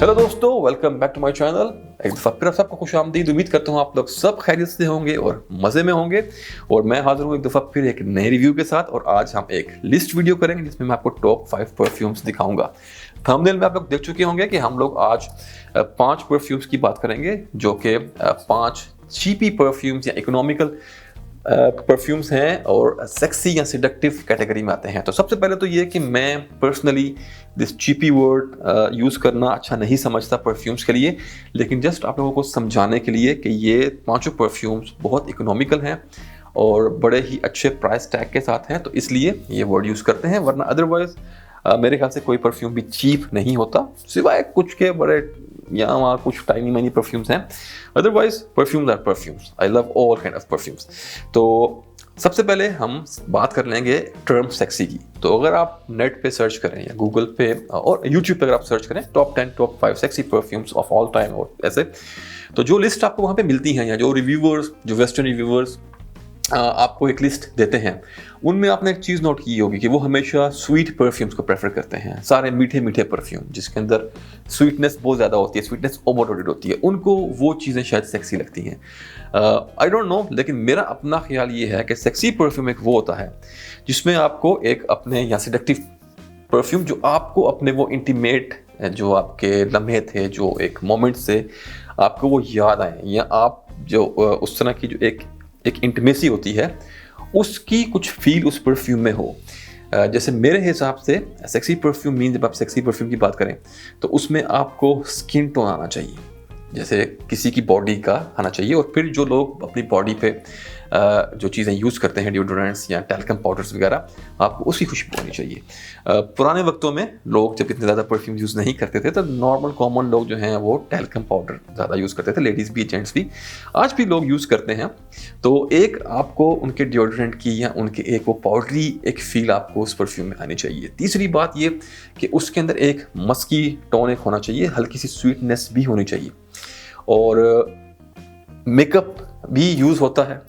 Hello दोस्तों, welcome back to my channel. एक दफ़ा फिर सबको खुशामदीद। उम्मीद करता हूँ आप लोग सब खैरियत से होंगे और मज़े में होंगे। और मैं हाजिर हूँ एक दफ़ा फिर एक नए रिव्यू के साथ। और आज हम एक लिस्ट वीडियो करेंगे जिसमें मैं आपको टॉप 5 परफ्यूम्स दिखाऊंगा। थंबनेल में आप लोग देख चुके होंगे कि हम लोग आज 5 परफ्यूम्स की बात करेंगे जो कि 5 चीपी परफ्यूम्स या इकोनॉमिकल परफ्यूम्स हैं और सेक्सी या सिडक्टिव कैटेगरी में आते हैं। तो सबसे पहले तो ये कि मैं personally this Chipi word use करना अच्छा नहीं समझता परफ्यूम्स के लिए, लेकिन जस्ट आप लोगों को समझाने के लिए कि ये पांचों परफ्यूम्स बहुत इकोनॉमिकल हैं और बड़े ही अच्छे प्राइस टैग के साथ हैं, तो इसलिए ये वर्ड यूज़ करते हैं। वरना अदरवाइज मेरे ख्याल से कोई परफ्यूम भी चीप नहीं होता, सिवाय कुछ के बड़े यहाँ वहाँ कुछ टाइनी माइनी परफ्यूम्स हैं। Otherwise perfumes are perfumes. I love all kind of perfumes. तो सबसे पहले हम बात कर लेंगे टर्म सेक्सी की। तो अगर आप नेट पे सर्च करें या गूगल पे और यूट्यूब पे अगर आप सर्च करें top 10 top 5 sexy perfumes of all time और ऐसे, तो जो लिस्ट आपको वहाँ पे मिलती हैं या जो रिव्यूवर्स, जो वेस्टर्न रिव्यूवर्स आपको एक लिस्ट देते हैं, उनमें आपने एक चीज़ नोट की होगी कि वो हमेशा स्वीट परफ्यूम्स को प्रेफर करते हैं। सारे मीठे मीठे परफ्यूम जिसके अंदर स्वीटनेस बहुत ज़्यादा होती है, स्वीटनेस ओवरलोडेड होती है, उनको वो चीज़ें शायद सेक्सी लगती हैं। आई डोंट नो, लेकिन मेरा अपना ख्याल ये है कि सेक्सी परफ्यूम एक वो होता है जिसमें आपको एक अपने या सेडक्टिव परफ्यूम जो आपको अपने वो इंटीमेट जो आपके लम्हे थे, जो एक मोमेंट से आपको वो याद आए, या आप जो उस तरह की जो एक इंटीमेसी होती है उसकी कुछ फील उस परफ्यूम में हो। जैसे मेरे हिसाब से सेक्सी परफ्यूम मीन, जब आप सेक्सी परफ्यूम की बात करें तो उसमें आपको स्किन टोन आना चाहिए, जैसे किसी की बॉडी का आना चाहिए। और फिर जो लोग अपनी बॉडी पे जो चीज़ें यूज़ करते हैं, डिओड्रेंट्स या टैल्कम पाउडर्स वगैरह, आपको उसकी खुशबू होनी चाहिए। पुराने वक्तों में लोग जब इतने ज़्यादा परफ्यूम यूज़ नहीं करते थे तो नॉर्मल कॉमन लोग जो हैं वो टैल्कम पाउडर ज़्यादा यूज़ करते थे, लेडीज़ भी जेंट्स भी, आज भी लोग यूज़ करते हैं। तो एक आपको उनके डिओड्रेंट की या उनके एक वो पाउडरी एक फील आपको उस परफ्यूम में आनी चाहिए। तीसरी बात ये कि उसके अंदर एक मस्की टोन एक होना चाहिए, हल्की सी स्वीटनेस भी होनी चाहिए। और मेकअप भी यूज़ होता है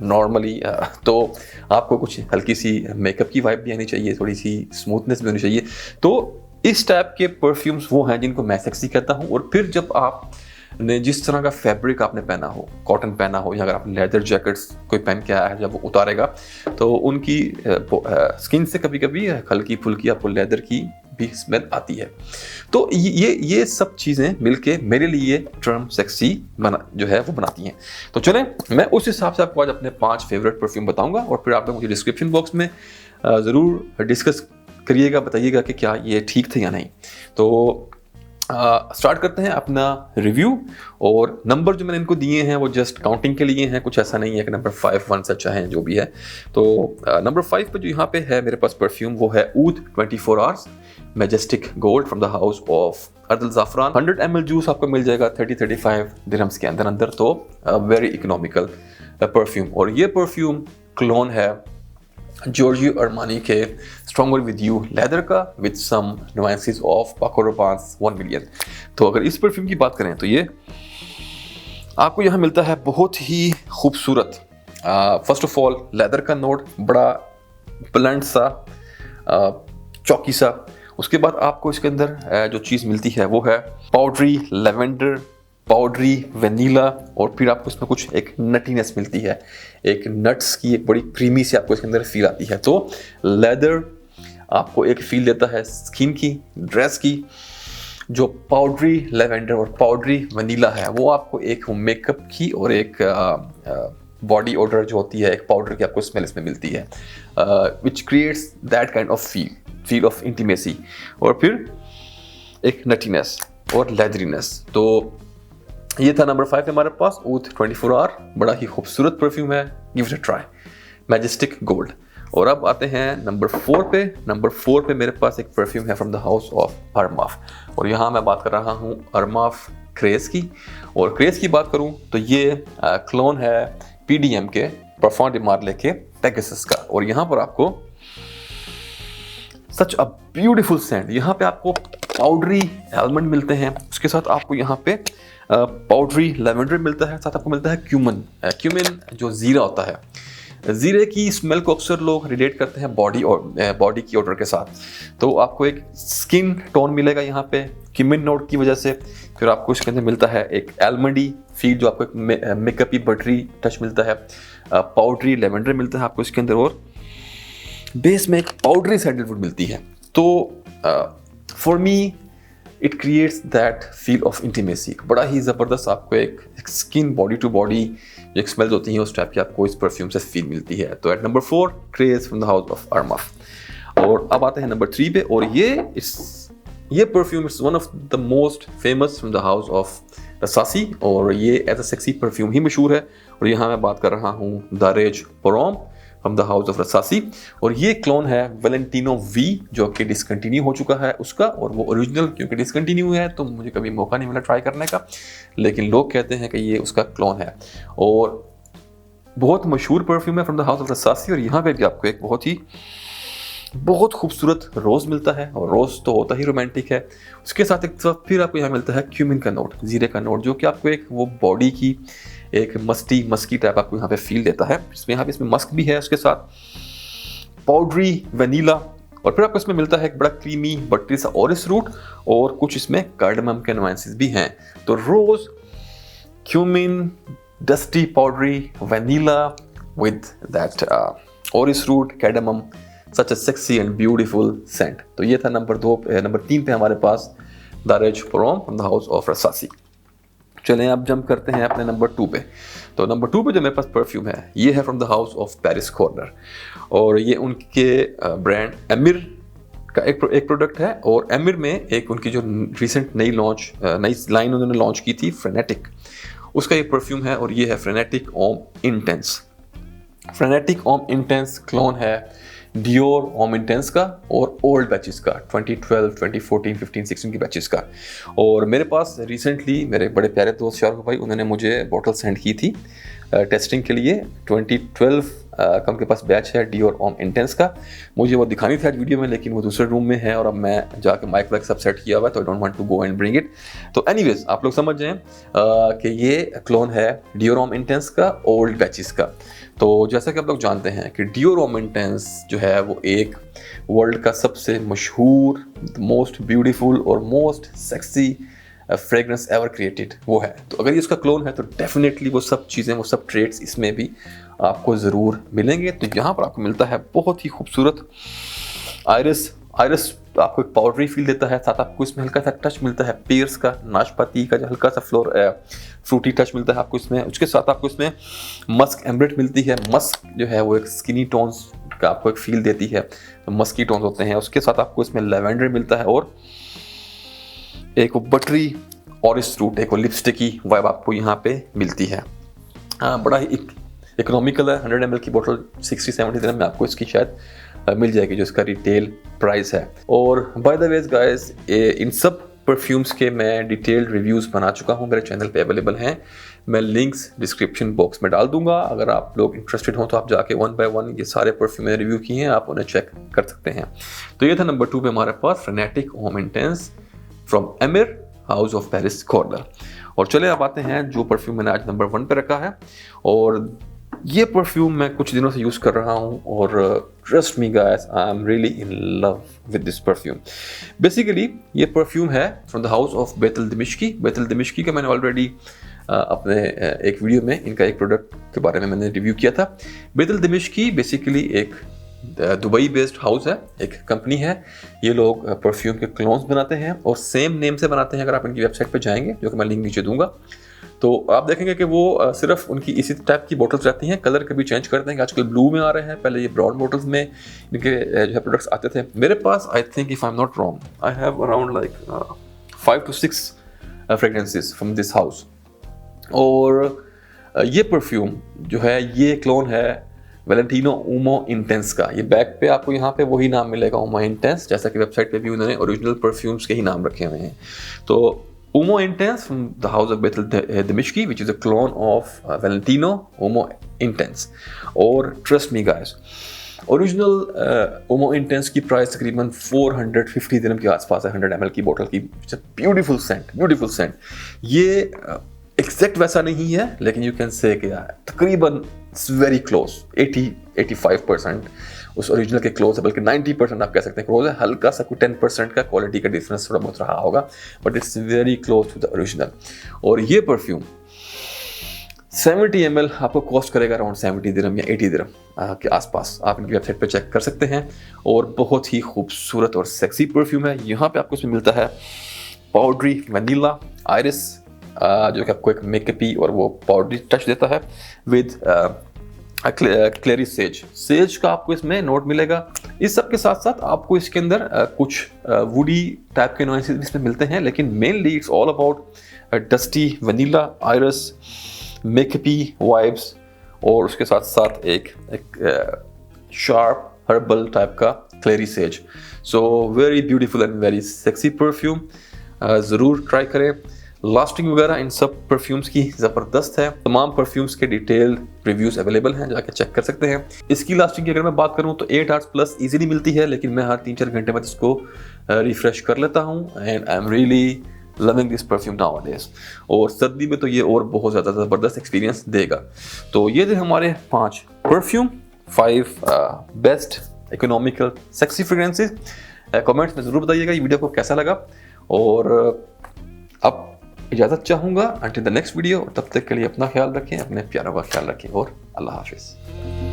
नॉर्मली, तो आपको कुछ हल्की सी मेकअप की वाइब भी आनी चाहिए, थोड़ी सी स्मूथनेस भी होनी चाहिए। तो इस टाइप के परफ्यूम्स वो हैं जिनको मैं सेक्सी कहता हूँ। और फिर जब आपने जिस तरह का फैब्रिक आपने पहना हो, कॉटन पहना हो, या अगर आप लेदर जैकेट्स कोई पहन के आया है, जब वो उतारेगा तो उनकी स्किन से कभी कभी हल्की फुल्की आपको लेदर की भी स्मेल आती है। तो ये सब चीज़ें मिलके मेरे लिए टर्म सेक्सी जो है वो बनाती हैं। तो चलें, मैं उस हिसाब से आपको आज अपने 5 फेवरेट परफ्यूम बताऊंगा और फिर आप लोग मुझे डिस्क्रिप्शन बॉक्स में ज़रूर डिस्कस करिएगा, बताइएगा कि क्या ये ठीक थे या नहीं। तो स्टार्ट करते हैं अपना रिव्यू। और नंबर जो मैंने इनको दिए हैं वो जस्ट काउंटिंग के लिए हैं, कुछ ऐसा नहीं है कि नंबर 5 1 से अच्छा है, जो भी है। तो नंबर 5 पे जो यहाँ पे है मेरे पास परफ्यूम वो है Oud 24 hours Majestic Gold from the house of Ardal Zaafaran. 100 ml juice आपको मिल जाएगा 30-35 दिरहम्स के अंदर। तो वेरी इकोनॉमिकल परफ्यूम। और ये परफ्यूम क्लोन है जॉर्जियो अरमानी के स्ट्रॉन्गर विद यू लेदर का, विद सम नुआंसेस ऑफ पाको रबान्स 1 मिलियन। तो अगर इस परफ्यूम की बात करें तो ये आपको यहाँ मिलता है बहुत ही खूबसूरत, फर्स्ट ऑफ ऑल लेदर का नोट, बड़ा ब्लंट सा, चौकी सा। उसके बाद आपको इसके अंदर जो चीज़ मिलती है वो है पाउडरी लेवेंडर, पाउडरी वनीला, और फिर आपको इसमें कुछ एक नटीनेस मिलती है, एक नट्स की एक बड़ी क्रीमी सी आपको इसके अंदर फील आती है। तो लेदर आपको एक फील देता है स्किन की, ड्रेस की। जो पाउडरी लेवेंडर और पाउडरी वनीला है वो आपको एक मेकअप की और एक बॉडी ऑर्डर जो होती है, एक पाउडर की आपको स्मेल इसमें मिलती है, which creates that kind of feel of intimacy. और फिर एक नटीनेस और लेदरीनेस। तो ये था नंबर 5 हमारे पास, ऊद 24 आवर, बड़ा ही खूबसूरत परफ्यूम है, give it a try, majestic gold. और अब आते हैं नंबर 4 पे। नंबर 4 पे मेरे पास एक परफ्यूम है फ्रॉम द हाउस ऑफ अरमाफ, और यहाँ मैं बात कर रहा हूँ अरमाफ क्रेज की। और क्रेज की बात करूँ तो ये क्लोन है PDM के, परफ्यूम डी मार्ले के पेगासस का। और यहाँ पर आपको सच अ ब्यूटीफुल सेंट, यहाँ पे आपको पाउडरी आलमंड मिलते हैं, उसके साथ आपको यहाँ पे पाउडरी लेवेंडर मिलता है, साथ आपको मिलता है क्यूमिन जो जीरा होता है, ज़ीरे की स्मेल को अक्सर लोग रिलेट करते हैं बॉडी की ऑर्डर के साथ। तो आपको एक स्किन टोन मिलेगा यहाँ पे क्यूमिन नोट की वजह से। फिर आपको इसके अंदर मिलता है एक आलमंडी फील, जो आपको एक मेकअपी बटरी टच मिलता है, पाउडरी लेवेंडर मिलता है आपको इसके अंदर, और बेस में एक पाउडरी सैंडलवुड मिलती है। तो for me it creates that feel of intimacy. बड़ा ही ज़बरदस्त आपको एक स्किन बॉडी टू बॉडी जो एक स्मेल्स होती हैं उस टाइप की आपको इस परफ्यूम से फील मिलती है। तो at number 4 Craze from the house of Armaf. और अब आते हैं नंबर 3 पे, और ये perfume is one of the most famous from the house of Rasasi, और ये एज अ सेक्सी परफ्यूम ही मशहूर है। और यहाँ मैं बात कर रहा हूँ Daarej pour homme from the house of Rasasi, और ये क्लोन है वैलेंटिनो वी जो कि डिसकंटिन्यू हो चुका है उसका, और वो ओरिजिनल क्योंकि डिसकंटिन्यू है तो मुझे कभी मौका नहीं मिला ट्राई करने का, लेकिन लोग कहते हैं कि ये उसका क्लोन है और बहुत मशहूर परफ्यूम है from the house of Rasasi. और यहाँ पे भी आपको एक बहुत खूबसूरत रोज़ मिलता है, और रोज़ तो होता ही रोमांटिक है। उसके साथ एक फिर आपको यहाँ मिलता है क्यूमिन का नोट, जीरे का नोट, जो कि आपको एक वो बॉडी की एक मस्की टाइप आपको यहाँ पे फील देता है। इसमें मस्क भी है, उसके साथ पाउडरी वनीला, और फिर आपको इसमें मिलता है एक बड़ा क्रीमी बटरी सा ऑरिस रूट, और कुछ इसमें कार्डमम के नुआंसेस भी हैं। तो rose, cumin, dusty powdery, vanilla with that orris root, cardamom, such a sexy and beautiful scent. तो ये था नंबर 3 पे हमारे पास Daarej pour homme from the house of Rasasi. चलें अब जंप करते हैं अपने नंबर 2 पे। तो नंबर 2 पे जो मेरे पास परफ्यूम है ये है from the house of Paris Corner, और ये उनके ब्रांड एमिर का एक प्रोडक्ट है। और एमिर में एक उनकी जो रिसेंट नई लाइन उन्होंने लॉन्च की थी फ्रेनेटिक, उसका ये परफ्यूम है, और ये है फ्रेनेटिक Homme intense. फ्रेनेटिक Homme intense clone है डियोर ओम इंटेंस का और ओल्ड बैचेस का, 2012, 2014, 15, 16 की बैचेस का। और मेरे पास रिसेंटली मेरे बड़े प्यारे दोस्त शाहरुख भाई, उन्होंने मुझे बॉटल सेंड की थी टेस्टिंग के लिए। 2012 का उनके पास बैच है डियोर ओम इंटेंस का। मुझे वो दिखानी थी आज वीडियो में, लेकिन वो दूसरे रूम में है और अब मैं जाके माइक वाइक सब सेट किया हुआ है, तो I don't want to go and bring it. तो एनीवेज आप लोग समझ जाएं कि ये क्लोन है डियोर ओम इंटेंस का ओल्ड बैचेस का। तो जैसा कि आप लोग जानते हैं कि डियोर ओम इंटेंस जो है वो एक वर्ल्ड का सबसे मशहूर, मोस्ट ब्यूटीफुल और most sexy fragrance ever created वो है। तो अगर ये उसका क्लोन है तो डेफिनेटली वो सब चीज़ें, वो सब ट्रेड्स इसमें भी आपको ज़रूर मिलेंगे। तो यहाँ पर आपको मिलता है बहुत ही खूबसूरत आयरिस आपको एक पाउडरी फील देता है, साथ आपको इसमें हल्का सा टच मिलता है पेयर्स का, नाशपाती का जो हल्का सा फ्रूटी टच मिलता है आपको इसमें। उसके साथ आपको इसमें मस्क एम्ब्रेट मिलती है। मस्क जो है वो एक स्किनी टोन्स का आपको एक फील देती है, तो मस्की टोन्स होते हैं। उसके साथ आपको इसमें लेवेंडर मिलता है, और एक वो बटरी ऑरिस रूट, एक वो लिपस्टिकी वाइब आपको यहाँ पे मिलती है। बड़ा ही इकोनॉमिकल है, 100 ml की बोतल 60-70 दिन में आपको इसकी शायद मिल जाएगी, जो इसका रिटेल प्राइस है। और बाय द वेज गाइस, इन सब परफ्यूम्स के मैं डिटेल्ड रिव्यूज़ बना चुका हूँ, मेरे चैनल पे अवेलेबल हैं। मैं लिंक्स डिस्क्रिप्शन बॉक्स में डाल दूंगा, अगर आप लोग इंटरेस्टेड हो तो आप जाके 1 by 1 ये सारे परफ्यूम मैंने रिव्यू किए हैं, आप उन्हें चेक कर सकते हैं। तो ये था नंबर 2 पे हमारे पास Frenetic Homme Intense from Emir house of Paris Corner. और चले अब आते हैं जो परफ्यूम मैंने आज नंबर 1 पे रखा है, और ये परफ्यूम मैं कुछ दिनों से यूज़ कर रहा हूँ, और trust me guys, I am really in love with this perfume. Basically ये परफ्यूम है from the house of Bait Al Dimishqi. Bait Al Dimishqi का मैंने ऑलरेडी अपने एक वीडियो में इनका एक प्रोडक्ट के बारे में मैंने रिव्यू किया था। बेतल दिमिश्की बेसिकली एक दुबई बेस्ड हाउस है, एक कंपनी है। ये लोग परफ्यूम के क्लोन्स बनाते हैं और सेम नेम से बनाते हैं। अगर आप इनकी वेबसाइट पर जाएंगे, जो कि मैं लिंक नीचे दूंगा, तो आप देखेंगे कि वो सिर्फ उनकी इसी टाइप की बोटल्स रहती हैं, कलर कभी चेंज करते हैं। आजकल ब्लू में आ रहे हैं, पहले ये ब्राउन बोटल्स में इनके जो है प्रोडक्ट्स आते थे। मेरे पास I think if I am not wrong, I have around like 5 to 6 fragrances from this house. और ये परफ्यूम जो है ये क्लोन है वैलेंटिनो उमो इंटेंस का। ये बैक पे आपको यहाँ पे वही नाम मिलेगा, उमो इंटेंस, जैसा कि वेबसाइट पे भी उन्होंने ओरिजिनल परफ्यूम्स के ही नाम रखे हुए हैं। तो Uomo Intense from the house of Bait Al Dimishqi, which is a clone of Valentino Uomo Intense. और trust me guys, original Uomo Intense की प्राइस तकरीबन 450 दिरहम के आसपास है, 100 ml की बोतल की। Beautiful Saint. ये एग्जैक्ट वैसा नहीं है, लेकिन यू कैन से कि तकरीबन इट्स वेरी क्लोज, 80-85% उस ओरिजिनल के क्लोज है, बल्कि 90% आप कह सकते हैं क्लोज है। हल्का सा कोई 10% का क्वालिटी का डिफरेंस थोड़ा बहुत रहा होगा, but it's very close to the original. और ये परफ्यूम 70 ml आपको कॉस्ट करेगा अराउंड 70 दिरहम या 80 दिरहम के आसपास। आप इनकी वेबसाइट पर चेक कर सकते हैं। और बहुत ही खूबसूरत और सेक्सी परफ्यूम है। यहाँ पे आपको इसमें मिलता है पाउडरी वनीला आयरिस, जो कि आपको एक मेकअपी और वो पाउडरी टच देता है, विद क्लेरी सेज का आपको इसमें नोट मिलेगा। इस सब के साथ साथ आपको इसके अंदर कुछ वुडी टाइप के नॉइसेस इसमें मिलते हैं, लेकिन mainly it's all about dusty vanilla iris, makeupy vibes, और उसके साथ साथ एक शार्प हर्बल टाइप का clary sage. So very beautiful and very sexy perfume, ज़रूर ट्राई करें। लास्टिंग वगैरह इन सब परफ्यूम्स की ज़बरदस्त है। तमाम परफ्यूम्स के डिटेल रिव्यूज़ अवेलेबल हैं, जाके चेक कर सकते हैं। इसकी लास्टिंग की अगर मैं बात करूं तो 8 आवर्स प्लस इजीली मिलती है, लेकिन मैं हर 3-4 घंटे में इसको रिफ्रेश कर लेता हूं and I am really loving this perfume nowadays. और सर्दी में तो ये और बहुत ज़्यादा ज़बरदस्त एक्सपीरियंस देगा। तो ये थे हमारे 5 perfume, 5 best economical sexy fragrances. Comments में ज़रूर बताइएगा ये वीडियो को कैसा लगा, और अब इजाज़त चाहूँगा अंटिल द नेक्स्ट वीडियो। तब तक के लिए अपना ख्याल रखें, अपने प्यारों का ख्याल रखें, और अल्लाह हाफिज़।